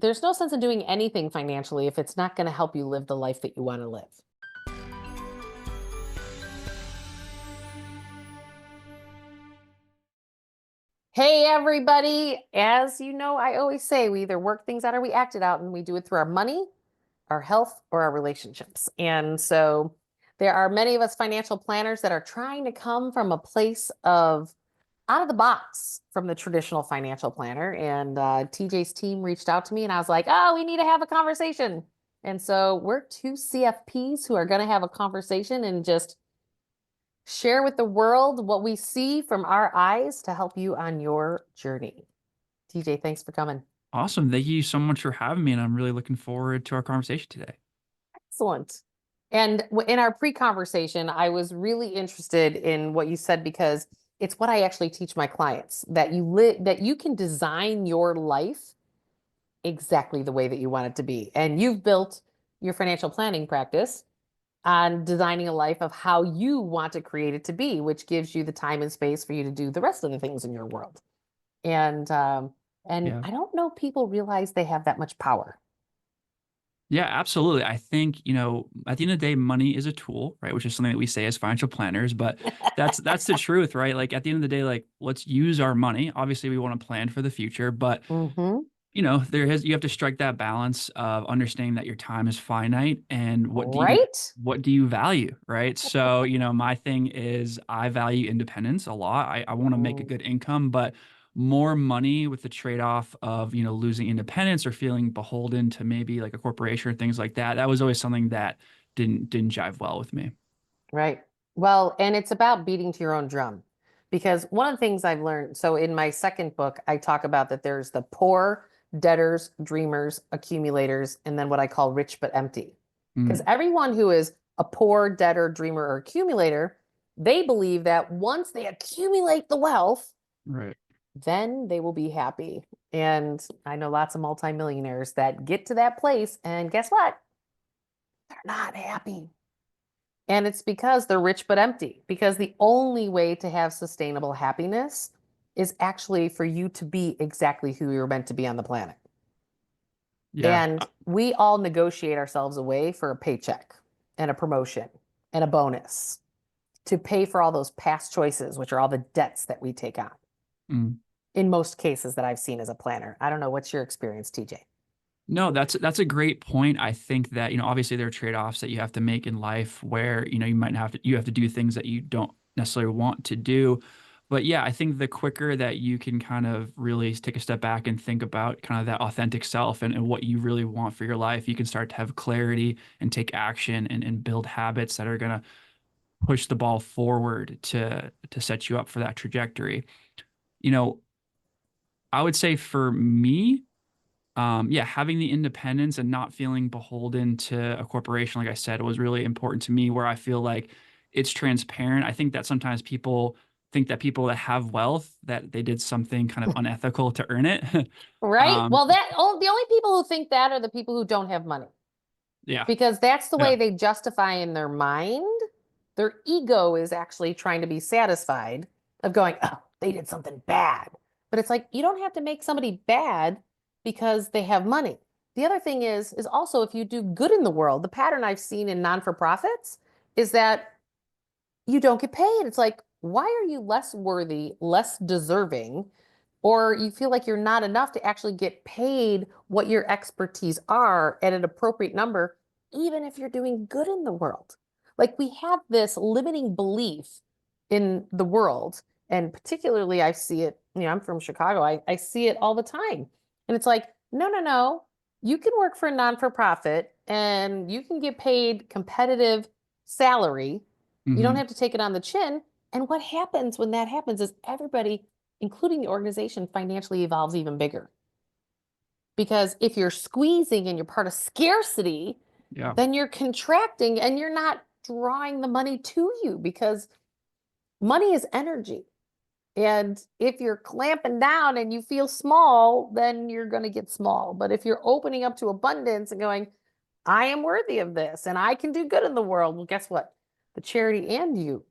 There's no sense in doing anything financially if it's not going to help you live the life that you want to live. Hey, everybody. As you know, I always say we either work things out or we act it out, and we do it through our money, our health, or our relationships. And so there are many of us financial planners that are trying to come from a place of out of the box from the traditional financial planner. And TJ's team reached out to me, and I was like, oh, we need to have a conversation. And so we're two CFPs who are going to have a conversation and just share with the world what we see from our eyes to help you on your journey. TJ, thanks for coming. Awesome. Thank you so much for having me, and I'm really looking forward to our conversation today. Excellent. And in our pre-conversation, I was really interested in what you said because it's what I actually teach my clients, that you can design your life exactly the way that you want it to be. And you've built your financial planning practice on designing a life of how you want to create it to be, which gives you the time and space for you to do the rest of the things in your world. And Yeah. I don't know people realize they have that much power. Yeah, absolutely. I think, at the end of the day, money is a tool, right? Which is something that we say as financial planners, but that's the truth, right? Like at the end of the day, like let's use our money. Obviously, we want to plan for the future, but Mm-hmm. you have to strike that balance of understanding that your time is finite and Right? what do you value, right? So, my thing is I value independence a lot. I want to make a Mm, good income, but more money with the trade-off of, losing independence or feeling beholden to maybe like a corporation or things like that. That was always something that didn't jive well with me. right. Well, and it's about beating to your own drum. Because one of the things I've learned, so in my second book, I talk about that there's the poor, debtors, dreamers, accumulators, and then what I call rich but empty. Because Mm, everyone who is a poor, debtor, dreamer, or accumulator, they believe that once they accumulate the wealth, right. then they will be happy. And I know lots of multimillionaires that get to that place, and guess what? They're not happy. And it's because they're rich but empty, because the only way to have sustainable happiness is actually for you to be exactly who you're meant to be on the planet. Yeah. And we all negotiate ourselves away for a paycheck and a promotion and a bonus to pay for all those past choices, which are all the debts that we take on Mm. in most cases that I've seen as a planner. I don't know. What's your experience, TJ? No, that's a great point. I think that, obviously there are trade-offs that you have to make in life where, you have to do things that you don't necessarily want to do. But yeah, I think the quicker that you can kind of really take a step back and think about kind of that authentic self and what you really want for your life, you can start to have clarity and take action and build habits that are going to push the ball forward to set you up for that trajectory. You know, I would say for me, yeah, having the independence and not feeling beholden to a corporation, like I said, was really important to me, where I feel like it's transparent. I think that sometimes people think that people that have wealth, that they did something kind of unethical to earn it. Right? Um, Well, the only people who think that are the people who don't have money, yeah, because that's the yeah, way they justify in their mind. Their ego is actually trying to be satisfied of going, oh, they did something bad. But it's like you don't have to make somebody bad because they have money. The other thing is also if you do good in the world, the pattern I've seen in non-for-profits is that you don't get paid. It's like, why are you less worthy, less deserving, or you feel like you're not enough to actually get paid what your expertise are at an appropriate number, even if you're doing good in the world? Like we have this limiting belief in the world. And particularly, I see it, I'm from Chicago. I see it all the time. And it's like, no, no, no. You can work for a non for profit and you can get paid competitive salary. You don't hmm have to take it on the chin. And what happens when that happens is everybody, including the organization, financially evolves even bigger. Because if you're squeezing and you're part of scarcity, yeah, then you're contracting and you're not drawing the money to you because money is energy. And if you're clamping down and you feel small, then you're going to get small. But if you're opening up to abundance and going, I am worthy of this and I can do good in the world, well, guess what? The charity and you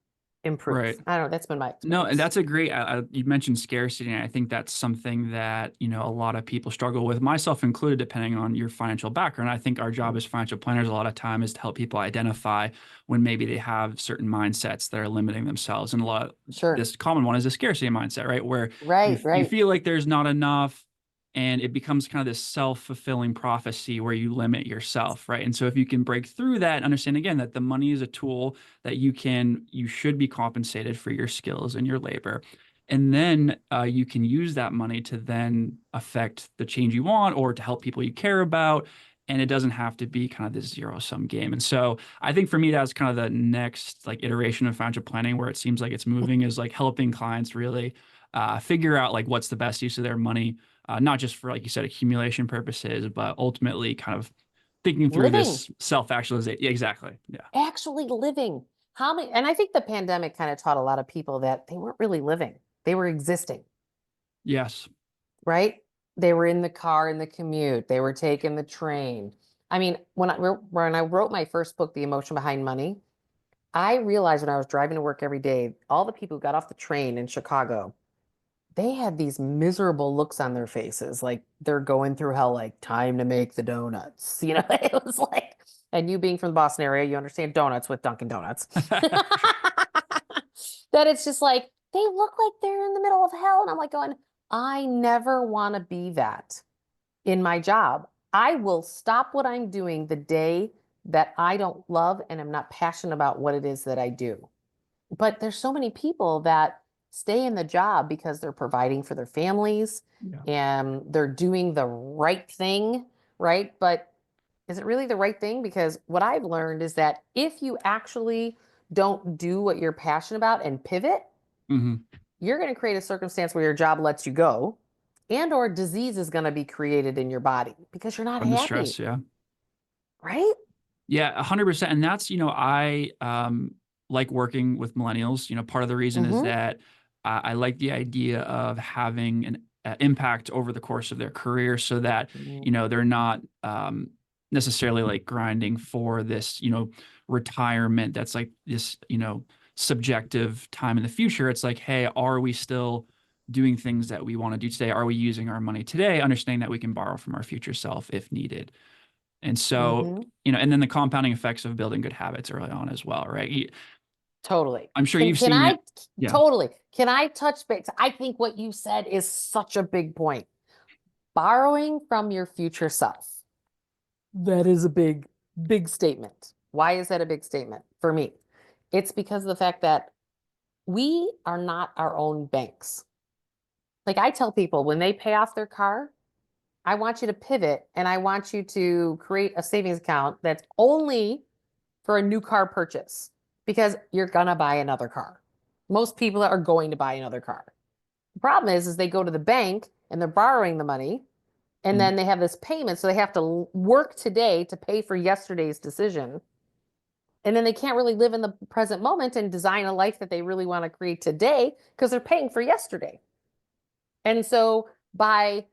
improve. Right. I don't know. That's been my No, and experience. that's a great, you mentioned scarcity, and I think that's something that, a lot of people struggle with, myself included, depending on your financial background. I think our job Mm, as financial planners a lot of time is to help people identify when maybe they have certain mindsets that are limiting themselves. And sure. this common one is a scarcity mindset, right? Where Right, you right. feel like there's not enough, and it becomes kind of this self-fulfilling prophecy where you limit yourself, right? And so if you can break through that and understand again that the money is a tool that you should be compensated for your skills and your labor. And then you can use that money to then affect the change you want or to help people you care about. And it doesn't have to be kind of this zero-sum game. And so I think for me, that's kind of the next like iteration of financial planning where it seems like it's moving is like helping clients really figure out like what's the best use of their money, not just for, like you said, accumulation purposes, but ultimately kind of thinking through Living, this self-actualization. Yeah, exactly. Yeah. actually living. How many, and I think the pandemic kind of taught a lot of people that they weren't really living. They were existing, Yes. right? They were in the car in the commute. They were taking the train. I mean, when I wrote my first book, The Emotion Behind Money, I realized when I was driving to work every day, all the people who got off the train in Chicago, they had these miserable looks on their faces, like they're going through hell, like time to make the donuts. It was like, and you being from the Boston area, you understand donuts with Dunkin' Donuts. Sure. That it's just like they look like they're in the middle of hell. And I'm like going, I never want to be that in my job. I will stop what I'm doing the day that I don't love and am not passionate about what it is that I do. But there's so many people that stay in the job because they're providing for their families Yeah. and they're doing the right thing, right? But is it really the right thing? Because what I've learned is that if you actually don't do what you're passionate about and pivot, Hmm. you're going to create a circumstance where your job lets you go and or disease is going to be created in your body because you're not From the happy, stress. Yeah. right? Yeah, 100%. And that's, I like working with millennials. Part of the reason is Mm-hmm. that I like the idea of having an impact over the course of their career so that, they're not necessarily like grinding for this, retirement that's like this, subjective time in the future. It's like, hey, are we still doing things that we want to do today? Are we using our money today, understanding that we can borrow from our future self if needed? And so, Mm-hmm. and then the compounding effects of building good habits early on as well, right? Totally. I'm sure Can you've can seen I it. Yeah. totally can I touch base? I think what you said is such a big point. Borrowing from your future self. That is a big, big statement. Why is that a big statement for me? It's because of the fact that we are not our own banks. Like I tell people when they pay off their car, I want you to pivot and I want you to create a savings account that's only for a new car purchase because you're gonna buy another car. Most people are going to buy another car. The problem is they go to the bank and they're borrowing the money and Mm. then they have this payment, so they have to work today to pay for yesterday's decision. And then they can't really live in the present moment and design a life that they really want to create today because they're paying for yesterday. And so by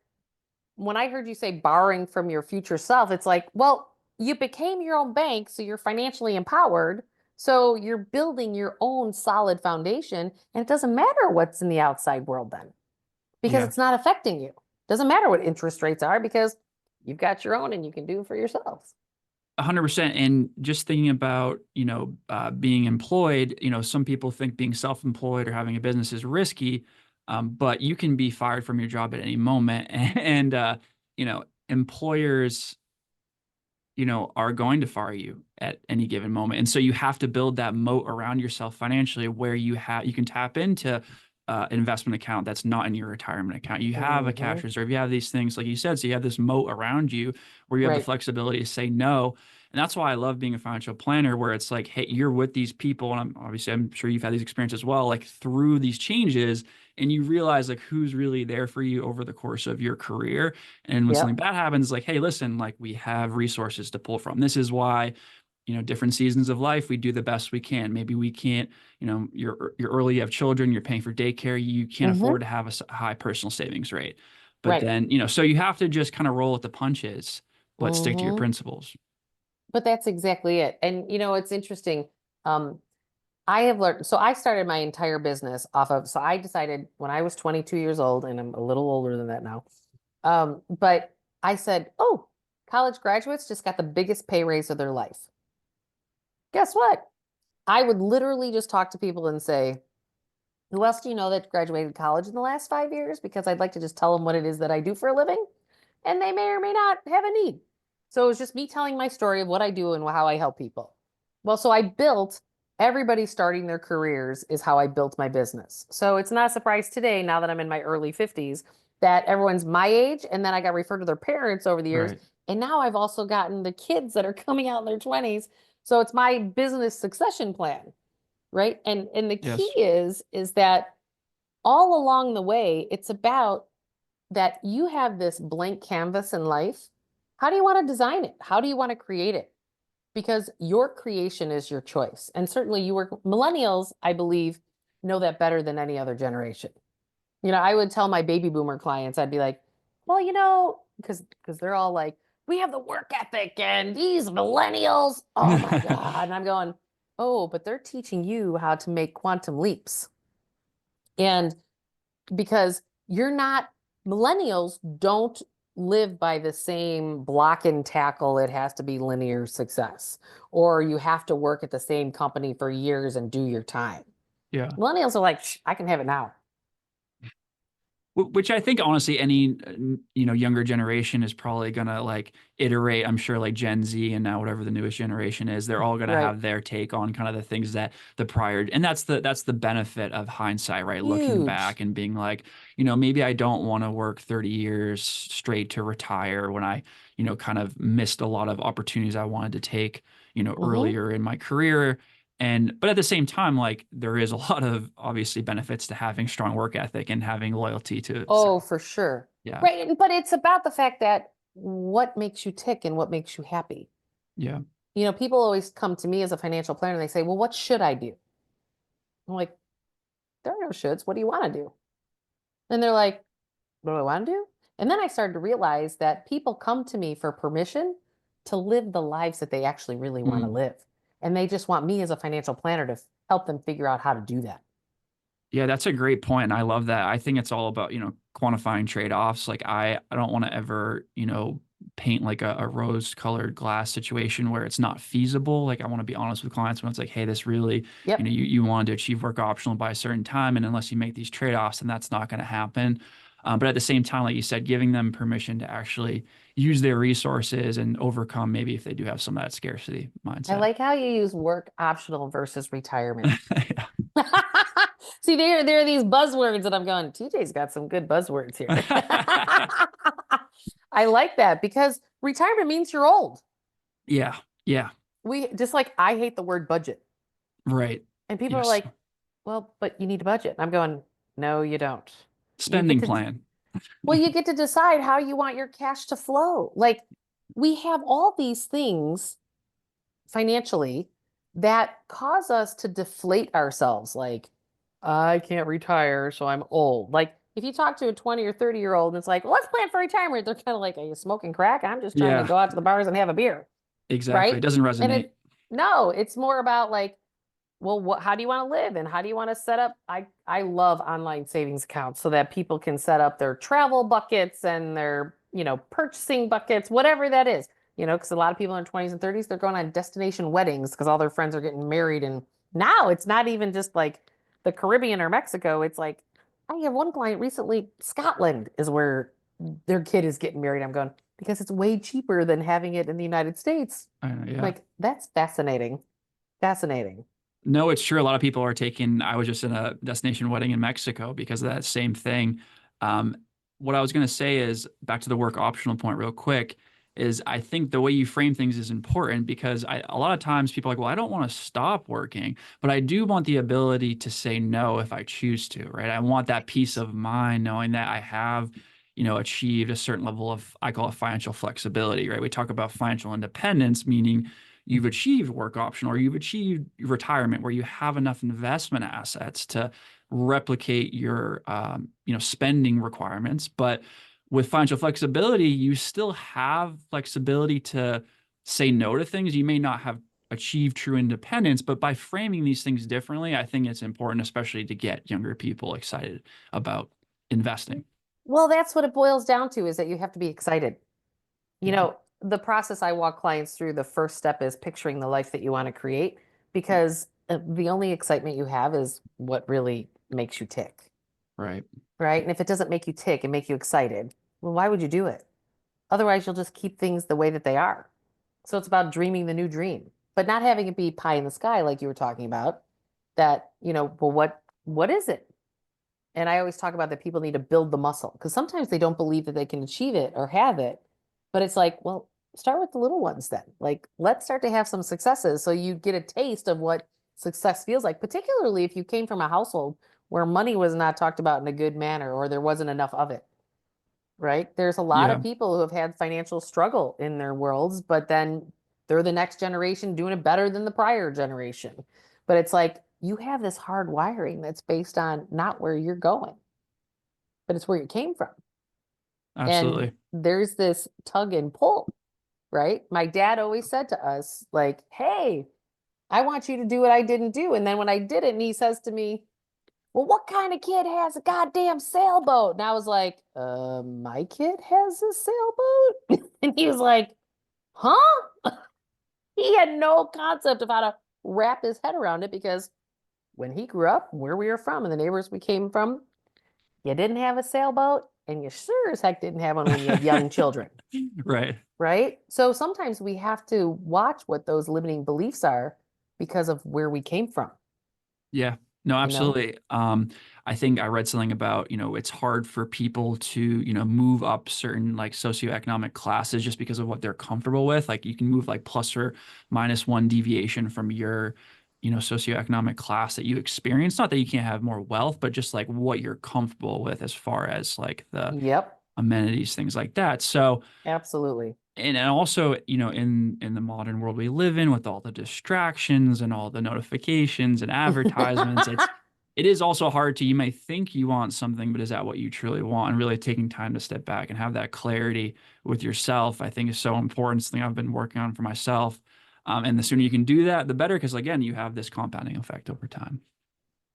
when I heard you say borrowing from your future self, it's like, well, you became your own bank, so you're financially empowered. So you're building your own solid foundation, and it doesn't matter what's in the outside world then because Yeah. it's not affecting you. Doesn't matter what interest rates are because you've got your own and you can do it for yourselves. 100%. And just thinking about, being employed, some people think being self-employed or having a business is risky, but you can be fired from your job at any moment. And, employers are going to fire you at any given moment. And so you have to build that moat around yourself financially where you can tap into an investment account that's not in your retirement account. You have a Hmm. cash reserve. You have these things, like you said, so you have this moat around you where you have the Right. flexibility to say no. And that's why I love being a financial planner, where it's like, hey, you're with these people, and I'm sure you've had these experiences as well, like through these changes, and you realize like who's really there for you over the course of your career. And when something Yep. bad happens, like, hey, listen, like we have resources to pull from. This is why, different seasons of life, we do the best we can. Maybe we can't, you're early, you have children, you're paying for daycare, you can't Hmm. afford to have a high personal savings rate. But Right. then, so you have to just kind of roll with the punches, but stick to your Hmm. principles. But that's exactly it. And it's interesting. Um, I have learned, so I started my entire business off of, so I decided when I was 22 years old, and I'm a little older than that now. But I said, oh, college graduates just got the biggest pay raise of their life. Guess what? I would literally just talk to people and say, who else do you know that graduated college in the last 5 years? Because I'd like to just tell them what it is that I do for a living, and they may or may not have a need. So it was just me telling my story of what I do and how I help people. Well, so I built everybody starting their careers is how I built my business. So it's not a surprise today, now that I'm in my early 50s, that everyone's my age. And then I got referred to their parents over the years. Right. And now I've also gotten the kids that are coming out in their 20s. So it's my business succession plan, right? And the key Yes. is that all along the way, it's about that you have this blank canvas in life. How do you want to design it? How do you want to create it? Because your creation is your choice. And certainly you work, millennials, I believe, know that better than any other generation. I would tell my baby boomer clients, I'd be like, well, because they're all like, we have the work ethic and these millennials, oh my God. And I'm going, oh, but they're teaching you how to make quantum leaps. And because you're not, millennials don't live by the same block and tackle, it has to be linear success, or you have to work at the same company for years and do your time. Yeah. Millennials are like, I can have it now. Which I think honestly, any younger generation is probably gonna like iterate. I'm sure like Gen Z and now whatever the newest generation is, they're all gonna Right. have their take on kind of the things that the prior, and that's the benefit of hindsight, right? Looking Huge. back and being like, maybe I don't want to work 30 years straight to retire when I, kind of missed a lot of opportunities I wanted to take, Hmm. earlier in my career. But at the same time, like there is a lot of obviously benefits to having strong work ethic and having loyalty to Oh, for sure. yeah. Right. But it's about the fact that what makes you tick and what makes you happy. Yeah. People always come to me as a financial planner and they say, well, what should I do? I'm like, there are no shoulds. What do you want to do? And they're like, what do I want to do? And then I started to realize that people come to me for permission to live the lives that they actually really want to Mm. live. And they just want me as a financial planner to help them figure out how to do that. Yeah, that's a great point. And I love that. I think it's all about, quantifying trade-offs. Like I don't want to ever, paint like a rose-colored glass situation where it's not feasible. Like I want to be honest with clients when it's like, hey, this really, Yep. you wanted to achieve work optional by a certain time. And unless you make these trade-offs, then that's not going to happen. But at the same time, like you said, giving them permission to actually use their resources and overcome maybe if they do have some of that scarcity I mindset. like how you use work optional versus retirement. Yeah. See, there are these buzzwords that I'm going, TJ's got some good buzzwords here. I like that because retirement means you're old. Yeah. Yeah. We just like I hate the word budget. Right. And people are Yes. like, well, but you need a budget. I'm going, no, you don't. You get Spending to, plan. well, you get to decide how you want your cash to flow. Like we have all these things financially that cause us to deflate ourselves. Like, I can't retire, so I'm old. Like, if you talk to a 20 or 30-year-old and it's like, well, let's plan for retirement, they're kind of like, are you smoking crack? I'm just trying to Yeah, go out to the bars and have a beer. exactly. It Right. doesn't And resonate. no, it's more about like, well, how do you want to live and how do you want to set up? I love online savings accounts so that people can set up their travel buckets and their, purchasing buckets, whatever that is. Because a lot of people in their 20s and 30s, they're going on destination weddings because all their friends are getting married. And now it's not even just like the Caribbean or Mexico. It's like, I have one client recently, Scotland is where their kid is getting married. I'm going, because it's way cheaper than having it in the United States. Yeah. Like, that's fascinating. Fascinating. No, it's true. A lot of people are taking, I was just in a destination wedding in Mexico because of that same thing. Um, what I was going to say is back to the work optional point real quick is I think the way you frame things is important because a lot of times people are like, well, I don't want to stop working, but I do want the ability to say no if I choose to, right? I want that peace of mind knowing that I have, achieved a certain level of, I call it financial flexibility, right? We talk about financial independence, meaning you've achieved work option or you've achieved retirement where you have enough investment assets to replicate your spending requirements. But with financial flexibility, you still have flexibility to say no to things you may not have achieve true independence. But by framing these things differently, I think it's important, especially to get younger people excited about investing. Well, that's what it boils down to is that you have to be excited. You Yeah. know, the process I walk clients through, the first step is picturing the life that you want to create because the only excitement you have is what really makes you tick, Right. right? And if it doesn't make you tick and make you excited, well, why would you do it? Otherwise, you'll just keep things the way that they are. So it's about dreaming the new dream, but not having it be pie in the sky like you were talking about. That, well, what is it? And I always talk about that people need to build the muscle because sometimes they don't believe that they can achieve it or have it. But it's like, well, start with the little ones then. Like, let's start to have some successes so you get a taste of what success feels like, particularly if you came from a household where money was not talked about in a good manner or there wasn't enough of it, right? There's a lot Yeah. of people who have had financial struggle in their worlds, but then they're the next generation doing it better than the prior generation. But it's like you have this hard wiring that's based on not where you're going, but it's where you came from. And Absolutely. there's this tug and pull, right? My dad always said to us, like, hey, I want you to do what I didn't do. And then when I did it, and he says to me, well, what kind of kid has a goddamn sailboat? And I was like, my kid has a sailboat. And he was like, huh? He had no concept of how to wrap his head around it because when he grew up, where we were from, and the neighbors we came from, you didn't have a sailboat, and you sure as heck didn't have one when you had young children, Right. right? So sometimes we have to watch what those limiting beliefs are because of where we came from, Yeah. No, you know? absolutely. I think I read something about, it's hard for people to, move up certain like socioeconomic classes just because of what they're comfortable with. Like you can move like plus or minus one deviation from your, socioeconomic class that you experience. Not that you can't have more wealth, but just like what you're comfortable with as far as like the Yep, amenities, things like that. So, absolutely. and also, in the modern world we live in with all the distractions and all the notifications and advertisements, it is also hard to, you may think you want something, but is that what you truly want? And really taking time to step back and have that clarity with yourself, I think is so important. Something I've been working on for myself. And the sooner you can do that, the better, because again, you have this compounding effect over time.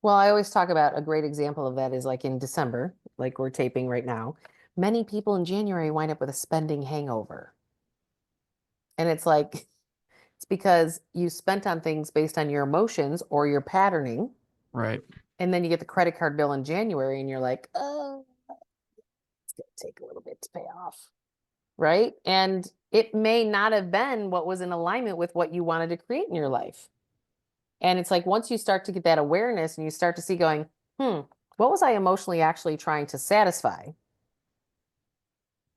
Well, I always talk about a great example of that is like in December, like we're taping right now. Many people in January wind up with a spending hangover. And it's like, it's because you spent on things based on your emotions or your patterning. Right. And then you get the credit card bill in January and you're like, oh, it's going to take a little bit to pay off. Right. And it may not have been what was in alignment with what you wanted to create in your life. And it's like once you start to get that awareness and you start to see going, what was I emotionally actually trying to satisfy?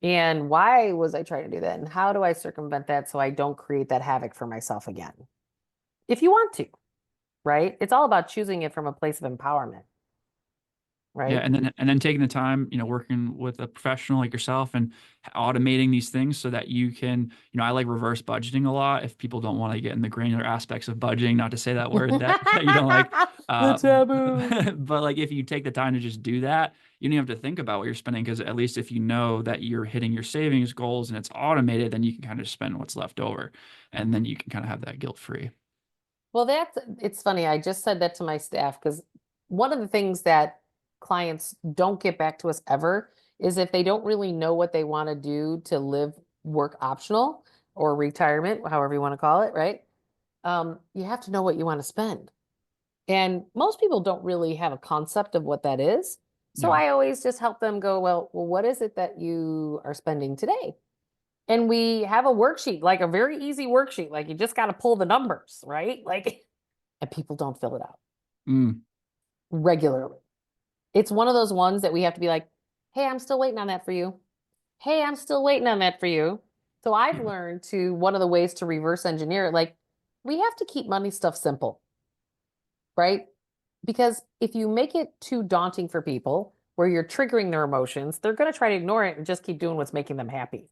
And why was I trying to do that? And how do I circumvent that so I don't create that havoc for myself again? If you want to, right? It's all about choosing it from a place of empowerment, Yeah, right? and then taking the time, working with a professional like yourself and automating these things so that you can, I like reverse budgeting a lot. If people don't want to get in the granular aspects of budgeting, not to say that word that you don't like, The taboo. but like if you take the time to just do that, you don't have to think about what you're spending because at least if you know that you're hitting your savings goals and it's automated, then you can kind of spend what's left over, and then you can kind of have that guilt free. Well, it's funny. I just said that to my staff because one of the things that clients don't get back to us ever is if they don't really know what they want to do to live work optional or retirement, however you want to call it, right? You have to know what you want to spend. And most people don't really have a concept of what that is. So Yeah, I always just help them go, well, what is it that you are spending today? And we have a worksheet, like a very easy worksheet. Like you just got to pull the numbers, right? Like, and people don't fill it out mm, regularly. It's one of those ones that we have to be like, hey, I'm still waiting on that for you. Hey, I'm still waiting on that for you. So I've yeah, learned to one of the ways to reverse engineer it, like we have to keep money stuff simple, right? Because if you make it too daunting for people where you're triggering their emotions, they're going to try to ignore it and just keep doing what's making them happy,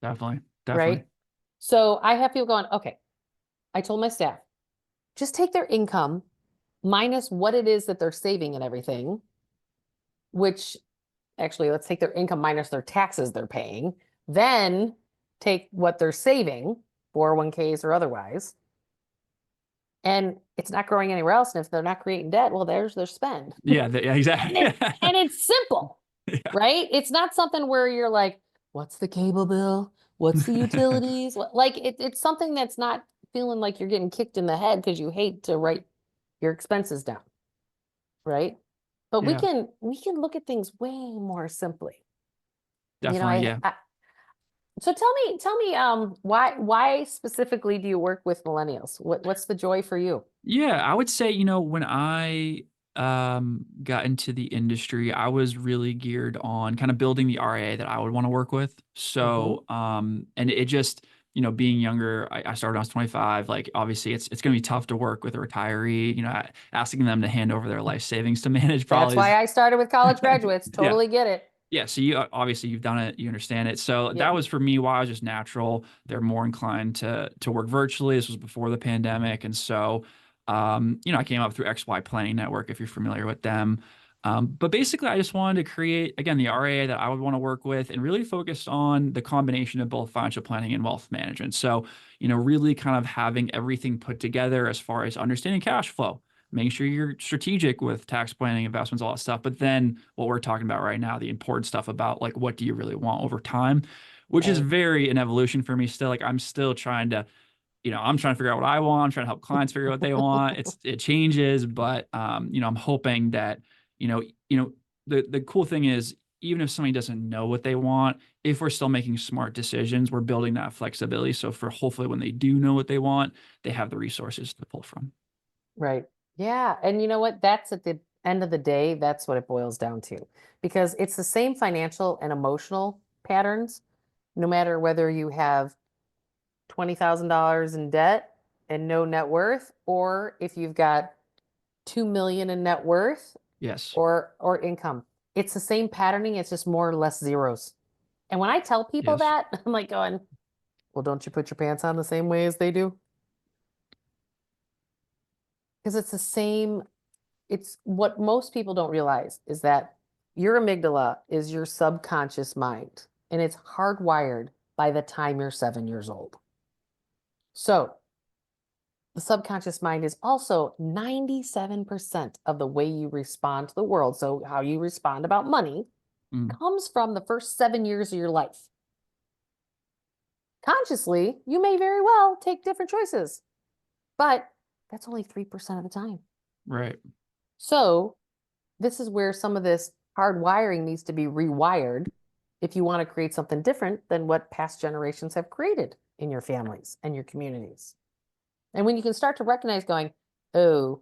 definitely, definitely. right? So I have people going, okay, I told my staff, just take their income minus what it is that they're saving and everything, which actually, let's take their income minus their taxes they're paying, then take what they're saving, 401ks or otherwise, and it's not growing anywhere else. And if they're not creating debt, well, there's their spend. Yeah, And exactly. it's simple, Yeah. right? It's not something where you're like, what's the cable bill? What's the utilities? Like it's something that's not feeling like you're getting kicked in the head because you hate to write your expenses down, right? But Yeah, we can look at things way more simply. You know, definitely. Yeah. so tell me, why specifically do you work with millennials? What's the joy for you? Yeah, I would say, when I got into the industry, I was really geared on kind of building the RA that I would want to work with. Hmm. So, and it just, being younger, I started when I was 25. Like, obviously, it's going to be tough to work with a retiree. Asking them to hand over their life savings to manage That's probably why is, I started with college graduates. yeah. Totally get it. Yeah, so you obviously you've done it, you understand it. So that Yep. was for me why I was just natural. They're more inclined to work virtually. This was before the pandemic, and so I came up through XY Planning Network if you're familiar with them. But basically, I just wanted to create again the RAA that I would want to work with, and really focus on the combination of both financial planning and wealth management. So really kind of having everything put together as far as understanding cash flow, making sure you're strategic with tax planning, investments, all that stuff. But then what we're talking about right now, the important stuff about like what do you really want over time, which is Right. very an evolution for me still. Like I'm still trying to, I'm trying to figure out what I want. I'm trying to help clients figure out what they want. It changes, but I'm hoping that, you know, you know, the cool thing is even if somebody doesn't know what they want, if we're still making smart decisions, we're building that flexibility. So for hopefully when they do know what they want, they have the resources to pull from. Right. Yeah. And you know what? That's at the end of the day, that's what it boils down to. Because it's the same financial and emotional patterns, no matter whether you have $20,000 in debt and no net worth, or if you've got 2 million in net worth Yes. or income. It's the same patterning, it's just more or less zeros. And when I tell people Yes. that, I'm like going, well, don't you put your pants on the same way as they do? Because it's the same, it's what most people don't realize is that your amygdala is your subconscious mind, and it's hardwired by the time you're 7 years old. So the subconscious mind is also 97% of the way you respond to the world. So, how you respond about money Mm, comes from the first 7 years of your life. Consciously, you may very well take different choices, but that's only 3% of the time. right. So, this is where some of this hard wiring needs to be rewired if you want to create something different than what past generations have created in your families and your communities. And when you can start to recognize going, oh,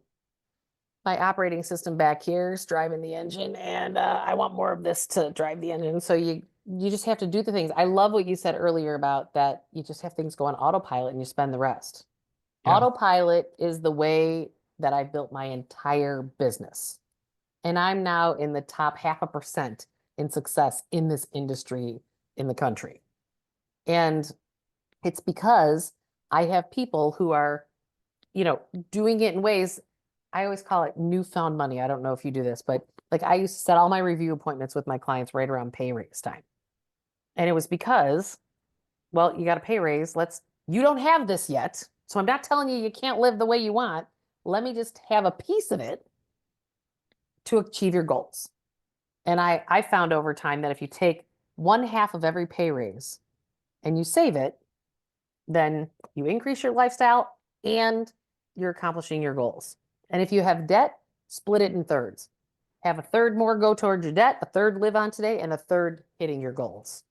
my operating system back here is driving the engine, and I want more of this to drive the engine. So you just have to do the things. I love what you said earlier about that you just have things go on autopilot and you spend the rest. Yeah. Autopilot is the way that I built my entire business. And I'm now in the top 0.5% in success in this industry in the country. And it's because I have people who are, you know, doing it in ways, I always call it newfound money. I don't know if you do this, but like I used to set all my review appointments with my clients right around pay raise time. And it was because, well, you got a pay raise. You don't have this yet. So I'm not telling you you can't live the way you want. Let me just have a piece of it to achieve your goals. And I found over time that if you take 1/2 of every pay raise and you save it, then you increase your lifestyle and you're accomplishing your goals. And if you have debt, split it in thirds. Have a third more go towards your debt, a third live on today, and a third hitting your goals.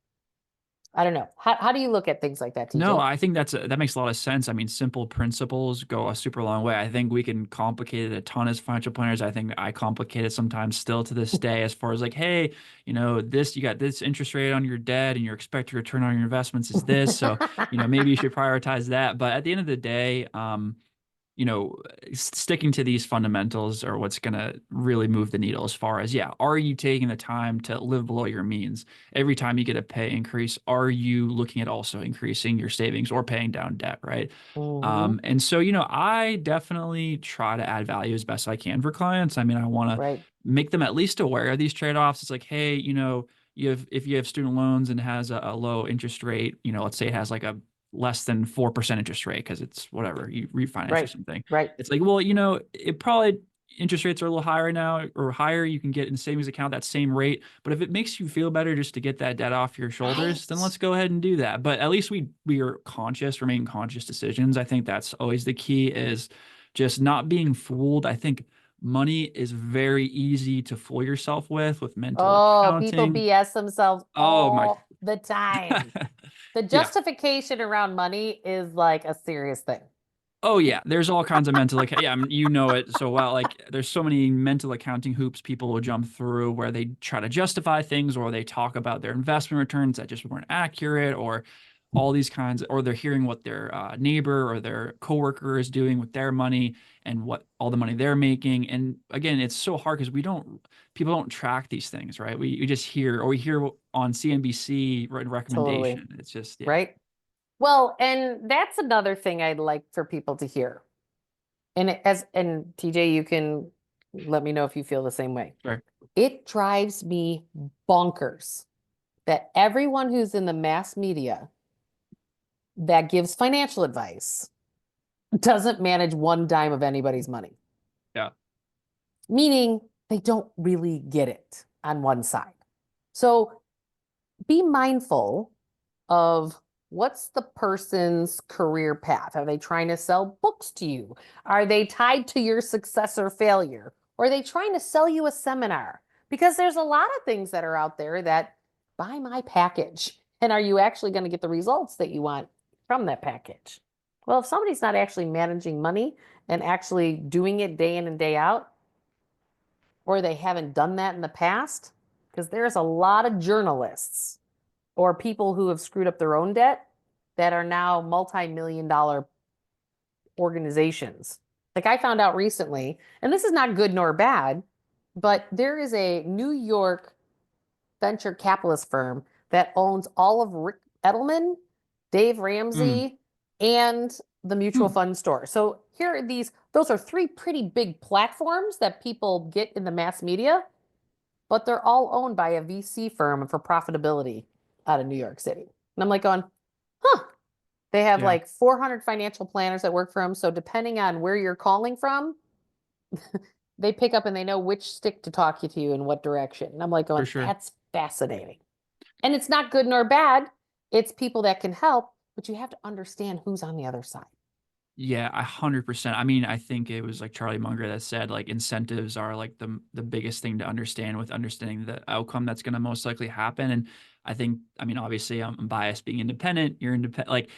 I don't know. How do you look at things like that, No, TJ? I think that makes a lot of sense. I mean, simple principles go a super long way. I think we can complicate it a ton as financial planners. I think I complicate it sometimes still to this day as far as like, hey, this, you got this interest rate on your debt and your expected return on your investments is this. So, maybe you should prioritize that. But at the end of the day, you know, sticking to these fundamentals are what's going to really move the needle as far as, yeah, are you taking the time to live below your means? Every time you get a pay increase, are you looking at also increasing your savings or paying down debt, right? Hmm. And so, I definitely try to add value as best I can for clients. I mean, I want to Right. make them at least aware of these trade-offs. It's like, hey, if you have student loans and it has a low interest rate, let's say it has like a less than 4% interest rate because it's whatever you refinance or Right. something. Right. It's like, well, it probably interest rates are a little higher right now or higher. You can get in savings account that same rate. But if it makes you feel better just to get that debt off your shoulders, then Right. let's go ahead and do that. But at least we are conscious, remain conscious decisions. I think that's always the key is just not being fooled. I think money is very easy to fool yourself with mental Oh, people accounting. BS themselves Oh my. all the time. The Yeah. justification around money is like a serious thing. Oh yeah, there's all kinds of mental yeah, you know it so well. Like there's so many mental accounting hoops people will jump through where they try to justify things or they talk about their investment returns that just weren't accurate or all these kinds or they're hearing what their neighbor or their coworker is doing with their money and what all the money they're making. And again, it's so hard because people don't track these things, right? We just hear or we hear on CNBC Totally. recommendation. It's just yeah. Right. Well, and that's another thing I'd like for people to hear. And TJ, you can let me know if you feel the same way. Sure. It drives me bonkers that everyone who's in the mass media that gives financial advice doesn't manage one dime of anybody's money, Yeah. meaning they don't really get it on one side. So be mindful of what's the person's career path. Are they trying to sell books to you? Are they tied to your success or failure? Or are they trying to sell you a seminar? Because there's a lot of things that are out there that buy my package. And are you actually going to get the results that you want from that package? Well, if somebody's not actually managing money and actually doing it day in and day out, or they haven't done that in the past, because there's a lot of journalists or people who have screwed up their own debt that are now multi-million dollar organizations. Like I found out recently, and this is not good nor bad, but there is a New York venture capitalist firm that owns all of Rick Edelman, Dave Mm. Ramsey, and the mutual Hmm. fund store. So here are those are three pretty big platforms that people get in the mass media, but they're all owned by a VC firm for profitability out of New York City. And I'm like going, huh. They have Yeah, like 400 financial planners that work for them. So depending on where you're calling from, they pick up and they know which stick to talk you to in what direction. And I'm like for going, sure. that's fascinating. And it's not good nor bad. It's people that can help, but you have to understand who's on the other side. Yeah, 100%. I mean, I think it was like Charlie Munger that said like incentives are like the biggest thing to understand with understanding the outcome that's going to most likely happen. And I think, I mean, obviously I'm biased being independent. You're independent, like,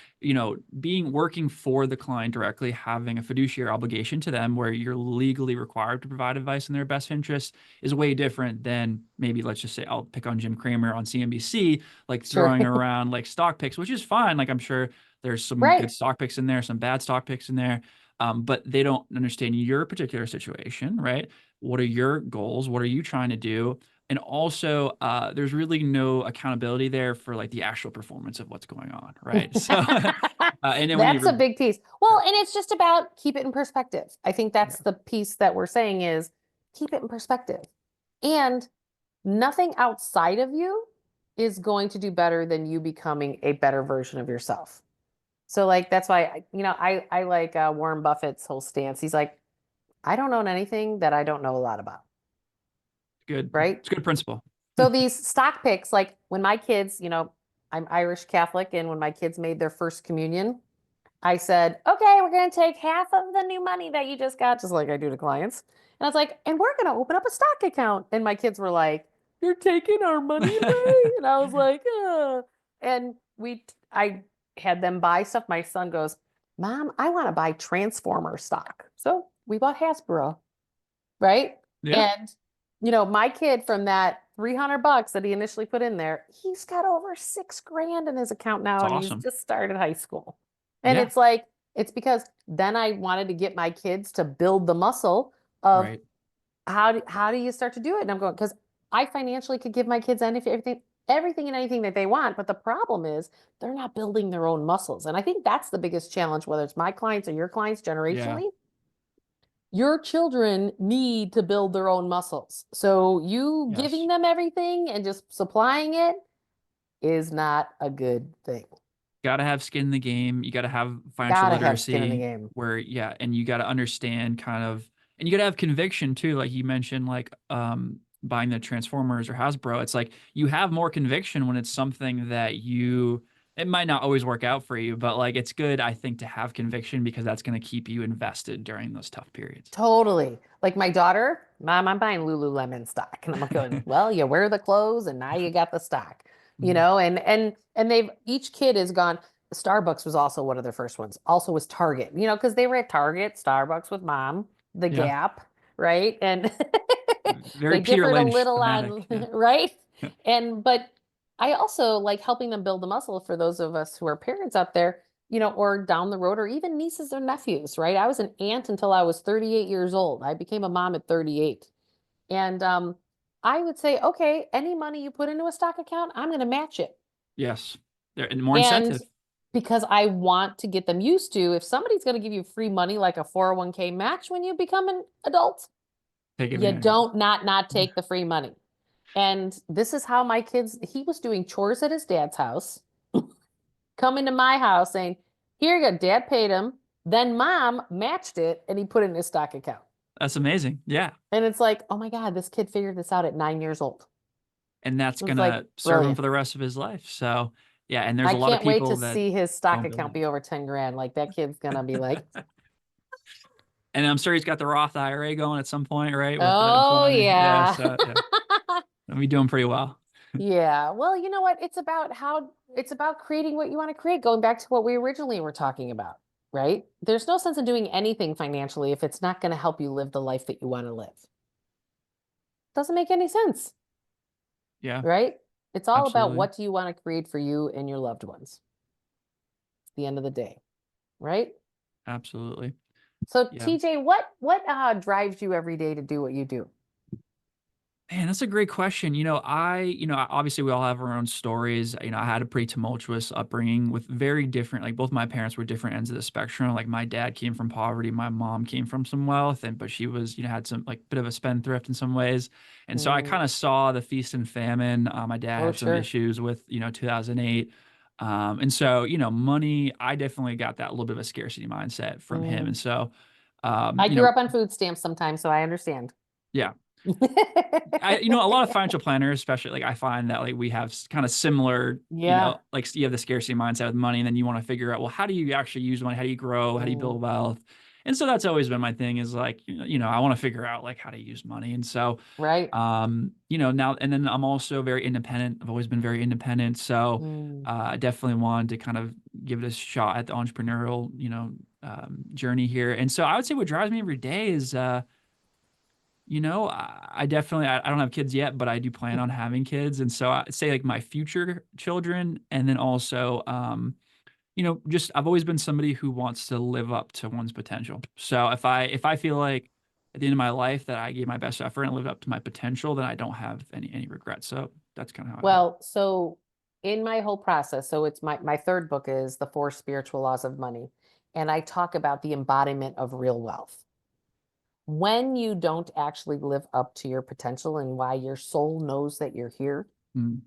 being working for the client directly, having a fiduciary obligation to them where you're legally required to provide advice in their best interest is way different than maybe, let's just say, I'll pick on Jim Cramer on CNBC, like Sure. throwing around like stock picks, which is fine. Like I'm sure there's some good Right. stock picks in there, some bad stock picks in there. But they don't understand your particular situation, right? What are your goals? What are you trying to do? And also, there's really no accountability there for like the actual performance of what's going on, right? So, and then when That's a you, big piece. Well, and it's just about keep it in perspective. I think yeah, that's the piece that we're saying is keep it in perspective. And nothing outside of you is going to do better than you becoming a better version of yourself. So like that's why I like Warren Buffett's whole stance. He's like, I don't own anything that I don't know a lot about, good, right? it's a good principle. So these stock picks, like when my kids, I'm Irish Catholic, and when my kids made their first communion, I said, okay, we're going to take half of the new money that you just got, just like I do to clients. And I was like, and we're going to open up a stock account. And my kids were like, you're taking our money away. And I was like, and I had them buy stuff. My son goes, Mom, I want to buy Transformer stock. So we bought Hasbro, right? Yeah, And, my kid from that $300 that he initially put in there, he's got over 6 grand in his account it's now, and he's awesome. just started high school. And Yeah, it's like, it's because then I wanted to get my kids to build the muscle of right. how do you start to do it? And I'm going, because I financially could give my kids everything and anything that they want. But the problem is they're not building their own muscles. And I think that's the biggest challenge, whether it's my clients or your clients Yeah, generationally. Your children need to build their own muscles. So you yes. giving them everything and just supplying it is not a good thing. Gotta have skin in the game. You gotta have financial Gotta have skin in the literacy game. where, yeah, and you gotta understand kind of, and you gotta have conviction too. Like you mentioned, like buying the Transformers or Hasbro. It's like you have more conviction when it's something that it might not always work out for you, but like it's good, I think, to have conviction because that's gonna keep you invested during those tough periods. Totally. Like my daughter, Mom, I'm buying Lululemon stock. And I'm going, well, you wear the clothes and now you got the stock, Mhm. and they've each kid has gone. Starbucks was also one of their first ones. Also was Target, because they were at Target, Starbucks with Mom, the Yeah. Gap, right? And Very they Peter differed a Lynch little thematic. on, Yeah. right? But I also like helping them build the muscle for those of us who are parents out there, or down the road, or even nieces or nephews, right? I was an aunt until I was 38 years old. I became a mom at 38. And I would say, okay, any money you put into a stock account, I'm going to match it. Yes. There and more And incentive. because I want to get them used to, if somebody's going to give you free money like a 401k match when you become an adult, Take you advantage of don't not take the free money. And this is how my kids, he was doing chores at his dad's house, coming to my house saying, here you go, dad paid him. Then mom matched it and he put it in his stock account. That's amazing. Yeah. And it's like, oh my God, this kid figured this out at 9 years old. And that's It's like gonna serve him brilliant. for the rest of his life. So yeah, and there's I a lot of can't wait people to that see his stock don't build account it. be over 10 grand. Like that kid's gonna be like, And I'm sure he's got the Roth IRA going at some point, right? With that oh employment. Yeah, yeah. so yeah, I'll be doing pretty well. Yeah. Well, you know what? It's about creating what you want to create, going back to what we originally were talking about, right? There's no sense in doing anything financially if it's not going to help you live the life that you want to live. Doesn't make any sense, Yeah, right? It's all about absolutely. what do you want to create for you and your loved ones at the end of the day, right? Absolutely. So Yeah. TJ, what drives you every day to do what you do? Man, that's a great question. Obviously we all have our own stories. I had a pretty tumultuous upbringing with very different, like both my parents were different ends of the spectrum. Like my dad came from poverty, my mom came from some wealth, but she was, had some like bit of a spendthrift in some ways. And so I Mm, kind of saw the feast and famine. My dad oh, had some sure. issues with, 2008. And so, money, I definitely got that little bit of a scarcity mindset from him. Mm. And so, I grew up on food stamps sometimes, so I understand. yeah. A lot of financial planners, especially like I find that like we have kind of similar, Yeah. like you have the scarcity mindset with money, and then you want to figure out, well, how do you actually use money? How do you grow? How do you Mm, build wealth? And so that's always been my thing is like, I want to figure out like how to use money. And so, right. now, and then I'm also very independent. I've always been very independent. So, Mm. I definitely wanted to kind of give it a shot at the entrepreneurial, journey here. And so I would say what drives me every day is, I definitely I don't have kids yet, but I do plan on having kids. And so I say like my future children, and then also just I've always been somebody who wants to live up to one's potential. So if I feel like at the end of my life that I gave my best effort and lived up to my potential, then I don't have any regrets. So that's kind of how I live. Well, so in my whole process, so it's my third book is The Four Spiritual Laws of Money, and I talk about the embodiment of real wealth. When you don't actually live up to your potential and why your soul knows that you're here, Mm,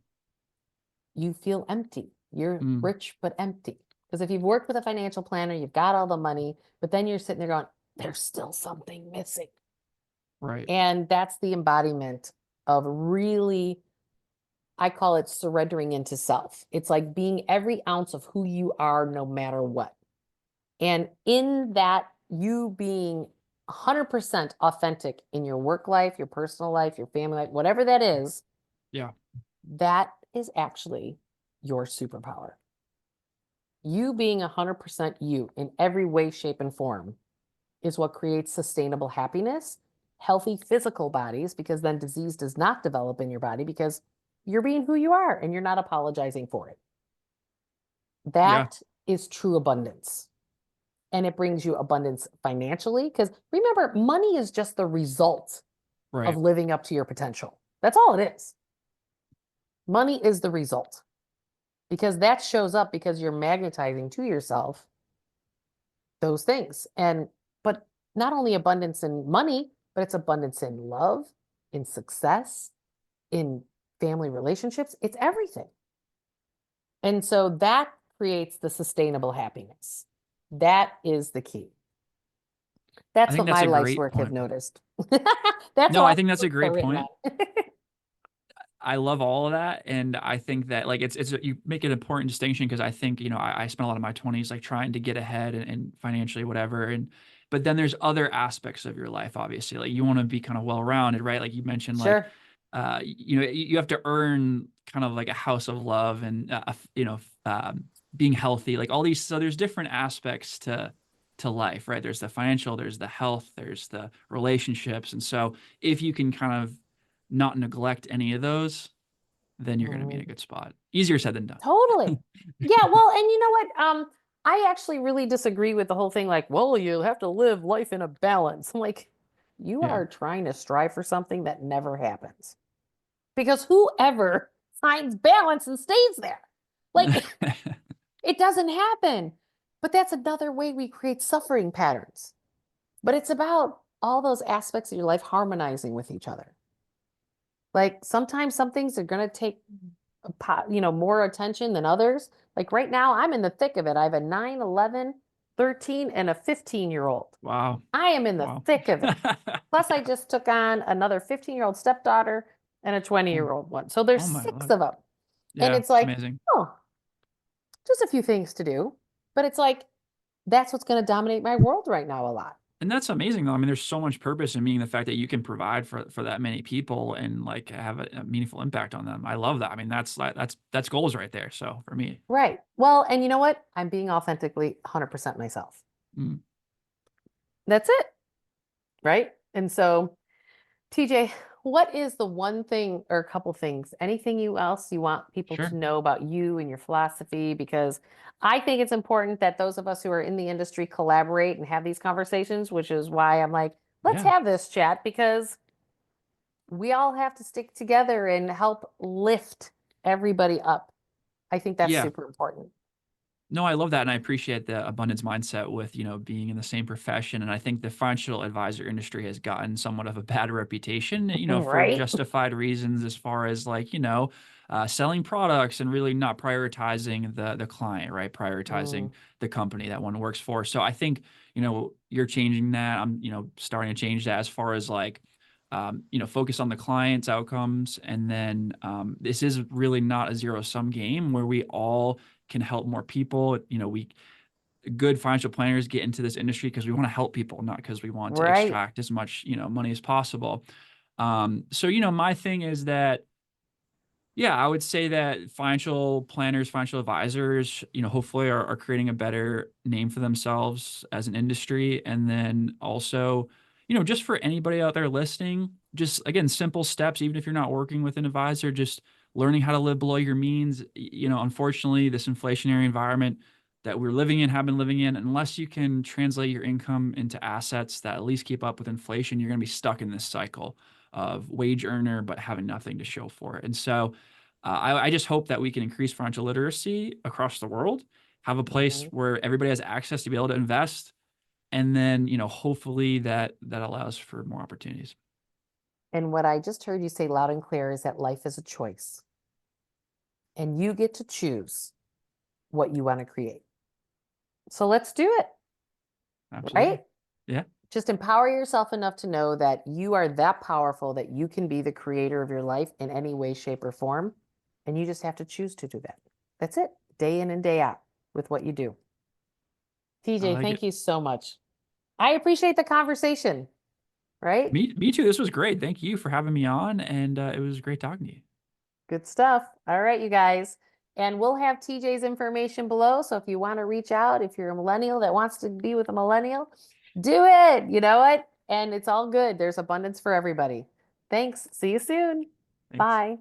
you feel empty. You're mm, rich but empty. Because if you've worked with a financial planner, you've got all the money, but then you're sitting there going, there's still something missing. right. And that's the embodiment of really, I call it surrendering into self. It's like being every ounce of who you are, no matter what. And in that, you being 100% authentic in your work life, your personal life, your family life, whatever that is, Yeah. that is actually your superpower. You being 100% you in every way, shape, and form is what creates sustainable happiness, healthy physical bodies, because then disease does not develop in your body because you're being who you are and you're not apologizing for it. Yeah. That is true abundance. And it brings you abundance financially. Because remember, money is just the result of Right. living up to your potential. That's all it is. Money is the result because that shows up because you're magnetizing to yourself those things. But not only abundance in money, but it's abundance in love, in success, in family relationships. It's everything. And so that creates the sustainable happiness. That is the key. I That's think what that's my a life's great work have point. noticed. That's No, all I my think that's a books are great written point. on. I love all of that, and I think that like it's you make an important distinction because I think I spent a lot of my 20s like trying to get ahead and financially whatever, and but then there's other aspects of your life obviously like you want to be kind of well rounded, right? Like you mentioned like Sure. you have to earn kind of like a house of love and being healthy, like all these. So there's different aspects to life, right? There's the financial, there's the health, there's the relationships, and so if you can kind of not neglect any of those, then you're going to be in a Mhm. good spot. Easier said than done. Totally. Yeah, well, and you know what? I actually really disagree with the whole thing, like, well, you have to live life in a balance. I'm like, you Yeah. are trying to strive for something that never happens. Because whoever finds balance and stays there. Like, it doesn't happen. But that's another way we create suffering patterns. But it's about all those aspects of your life harmonizing with each other. Like sometimes some things are going to take more attention than others. Like right now, I'm in the thick of it. I have a 9, 11, 13, and a 15-year-old. Wow. I am in the Wow. thick of it. Plus, I Yeah. just took on another 15-year-old stepdaughter and a Oh, 20-year-old one. So there's oh my six luck. of them. And Yeah, it's it's like, amazing. oh, just a few things to do. But it's like, that's what's going to dominate my world right now a lot. And that's amazing though. I mean, there's so much purpose in being the fact that you can provide for that many people and like have a meaningful impact on them. I love that. I mean, that's goals right there. So for me. Right. Well, and you know what? I'm being authentically 100% myself. Mm, That's it. Right. And so, TJ, what is the one thing or a couple things, anything else you want people to sure. know about you and your philosophy? Because I think it's important that those of us who are in the industry collaborate and have these conversations, which is why I'm like, let's Yeah. have this chat because we all have to stick together and help lift everybody up. I think that's Yeah. super important. No, I love that, and I appreciate the abundance mindset with, being in the same profession. And I think the financial advisor industry has gotten somewhat of a bad reputation, for Right. justified reasons, as far as like, selling products and really not prioritizing the client, right? Mm, Prioritizing the company that one works for. So I think, you're changing that. I'm, starting to change that as far as like, focus on the client's outcomes. And then this is really not a zero sum game where we all can help more people. We good financial planners get into this industry because we want to help people, not because we want to right. extract as much, money as possible. So, my thing is that, yeah, I would say that financial planners, financial advisors, hopefully are creating a better name for themselves as an industry. And then also, just for anybody out there listening, just again, simple steps, even if you're not working with an advisor, just learning how to live below your means. Unfortunately, this inflationary environment that we're living in, have been living in, unless you can translate your income into assets that at least keep up with inflation, you're going to be stuck in this cycle of wage earner, but having nothing to show for it. And so, I just hope that we can increase financial literacy across the world, have a place Mhm. where everybody has access to be able to invest, and then hopefully that allows for more opportunities. And what I just heard you say loud and clear is that life is a choice and you get to choose what you want to create. So let's do it, Absolutely. right? Yeah. Just empower yourself enough to know that you are that powerful that you can be the creator of your life in any way, shape, or form. And you just have to choose to do that. That's it, day in and day out with what you do. I TJ, like thank it. you so much. I appreciate the conversation, right? Me too. This was great. Thank you for having me on, and it was great talking to you. Good stuff. All right, you guys. And we'll have TJ's information below. So if you want to reach out, if you're a millennial that wants to be with a millennial, do it. You know what? And it's all good. There's abundance for everybody. Thanks. See you soon. Thanks. Bye.